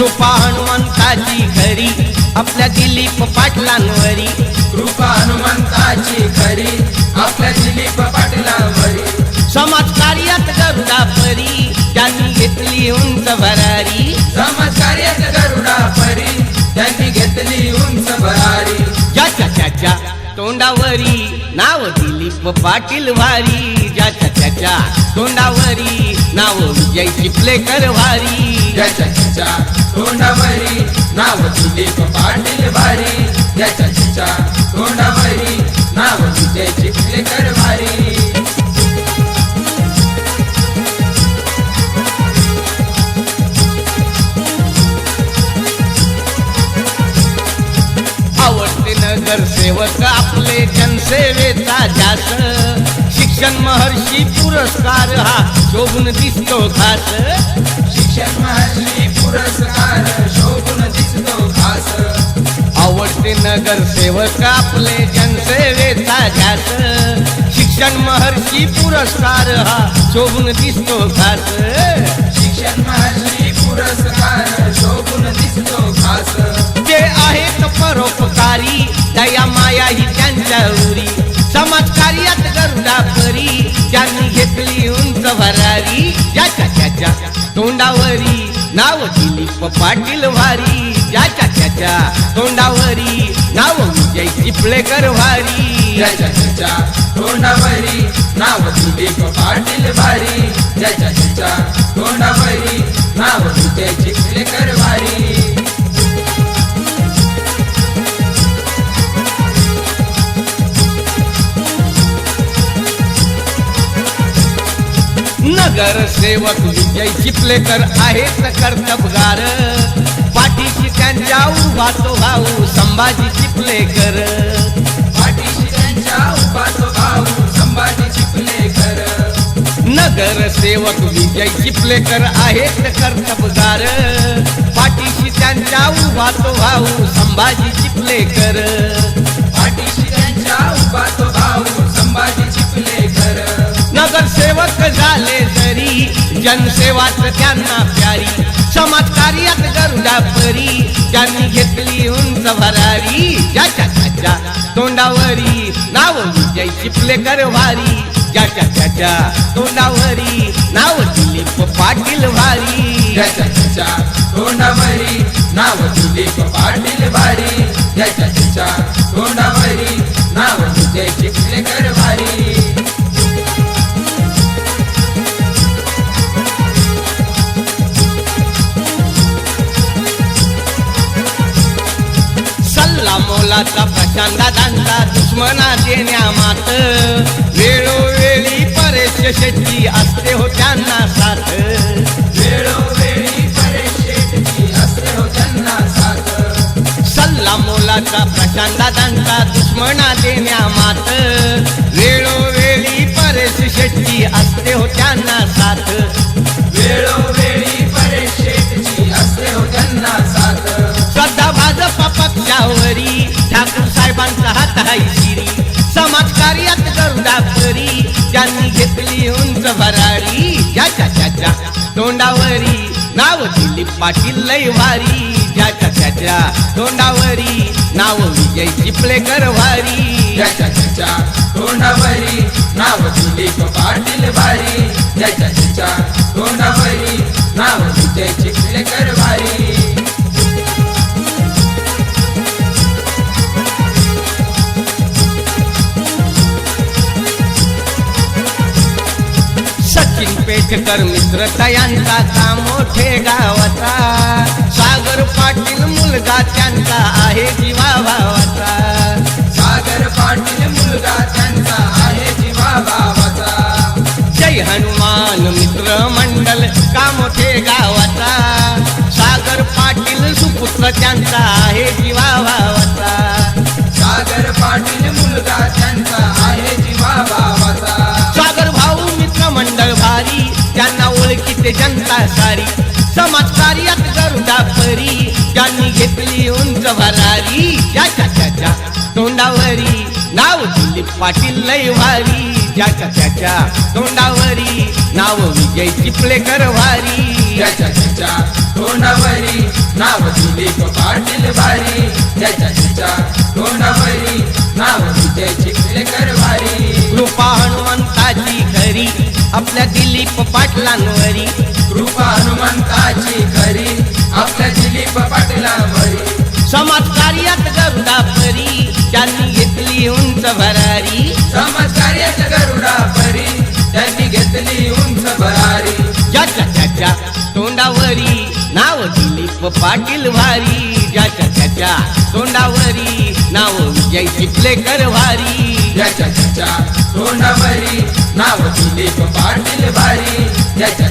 कृपा हनुमंताची खरी आपल्या दिलीप पाटलांवरी, कृपा हनुमंताची खरी आपल्या दिलीप पाटलांवरी, समाजकार्यात गरुडा परी त्यांनी घेतली उंच भरारी, समाजकार्यात गरुडा परी त्यांनी घेतली उंच भरारी, ज्याच्या त्याच्या तोंडावरी नाव दिलीप पाटील वारी, ज्याच्या त्याच्या तोंडावरी नाव विजय चिपलेकर वारी, ज्याच्या त्याच्या तोंडावरी नाव दिलीप पाटील वारी, ज्याच्या त्याच्या तोंडावरी नाव विजय चिखलेकर वारी. आवडते नगरसेवक आपले जनसेवेचा ध्यास, शिक्षण महर्षी पुरस्कार हा शोभून दिसतो खास, शिक्षण महर्षी पुरस्कार शोभून दिसतो खास. आवडते नगरसेवक आपले जनसेवेचा ध्यास, शिक्षण महर्षी पुरस्कार हा शोभून दिसतो खास, शिक्षण महर्षी पुरस्कार शोभून दिसतो खास. ते आहेत परोपकारी दया माया ही त्यांच्या उरी, समाजकार्यात गरुडा परी त्यांनी घेतली उंच भरारी, ज्याच्या त्याच्या तोंडावरी नाव दिलीप पाटील वारी, ज्याच्या त्याच्या तोंडावरी नाव विजय चिपळेकर वारी, ज्याच्या त्याच्या तोंडावरी नाव दिलीप पाटील वारी, ज्याच्या त्याच्या तोंडावरी नाव विजय चिखलेकर वारी. नगरसेवक विजय चिपलेकर आहेत कर्तबगार, पाठीशी त्यांच्या उभा तो भाऊ संभाजी चिपलेकर, पाठीशी त्यांच्या उभा तो भाऊ संभाजी चिखलेकर. नगरसेवक विजय चिपलेकर आहेत कर्तबगार, पाठीशी त्यांच्या उभा तो भाऊ संभाजी चिपलेकर, पाठीशी त्यांच्या उभा तो भाऊ संभाजी चिखलेकर. नगरसेवक झाले तरी जनसेवाच त्यांना प्यारी, समाजकार्यात गरुडा परी त्यांनी घेतली उंच भरारी, ज्याच्या त्याच्या तोंडावरी नाव विजय चिपलेकर वारी, ज्याच्या त्याच्या तोंडावरी नाव दिलीप पाटील वारी, ज्याच्या त्याच्या तोंडावरी नाव दिलीप पाटील वारी, ज्याच्या त्याच्या तोंडावरी नाव विजय चिखलेकर वारी. सल्ला मोलाचा प्रशांतदांचा दुश्मना देण्या मात, वेळोवेळी परेश शेट्टी असते हो त्यांना साथ, वेळोवेळी परेश शेट्टी असते हो त्यांना साथ. सल्ला मोलाचा प्रशांतदांचा दुश्मना देण्या मात, वेळोवेळी परेश शेट्टी असते हो त्यांना साथ, वेळोवेळी परेश शेट्टी असते हो त्यांना साथ. सध्या भाजप पक्षावरी ठाकूर साहेबांचा हात आहे शिरी, समाजकार्यात गरुडा परी त्यांनी घेतली उंच भरारी, ज्याच्या त्याच्या तोंडावरी नाव दिलीप पाटील लय वारी, ज्याच्या त्याच्या तोंडावरी नाव विजय चिपळेकर वारी, ज्याच्या त्याच्या तोंडावरी नाव दिलीप पाटील वारी, ज्याच्या त्याच्या तोंडावरी नाव विजय चिखलेकर वारी. सचिन पेठकर मित्रता यांचा कामोठे गावाचा, सागर पाटील मुलगा त्यांचा आहे जीवा भावाचा, सागर पाटील मुलगा त्यांचा आहे जीवा भावाचा. जय हनुमान मित्र मंडल कामोठे गावाचा, सागर पाटील सुपुत्र त्यांचा आहे जीवा भावाचा, सागर पाटील मुलगा त्यांचा आहे जीवा भावाचा. सागर भाऊ मित्र मंडळ भारी त्यांना ओळखीते जनता सारी, समाजकार्यात गरुडा परी त्यांनी घेतली उंच भरारी, ज्याच्या त्याच्या तोंडावरी नाव दिलीप पाटील लय भारी ज्याच्या त्याच्या तोंडावरी नाव विजय चिपळेकर भारी ज्याच्या त्याच्या तोंडावरी नाव दिलीप पाटील भारी ज्याच्या त्याच्या तोंडावरी नाव विजय चिखलेकर भारी कृपा हनुमंताची खरी आपल्या दिलीप पाटलांवरी कृपा हनुमंताची खरी आपल्या दिलीप पाटलांवरी समाज कार्यात गरुडा परी त्यांनी घेतली उंच भरारी समाजकार्यात गरुडा परी त्यांनी घेतली उंच भरारी ज्याच्या त्याच्या तोंडावरी नाव दिलीप पाटील भारी ज्याच्या त्याच्या तोंडावरी नाव विजय चिखलेकर भारी ज्याच्या त्याच्या तोंडावरी नाव दिलीप पाटील भारी ज्याच्या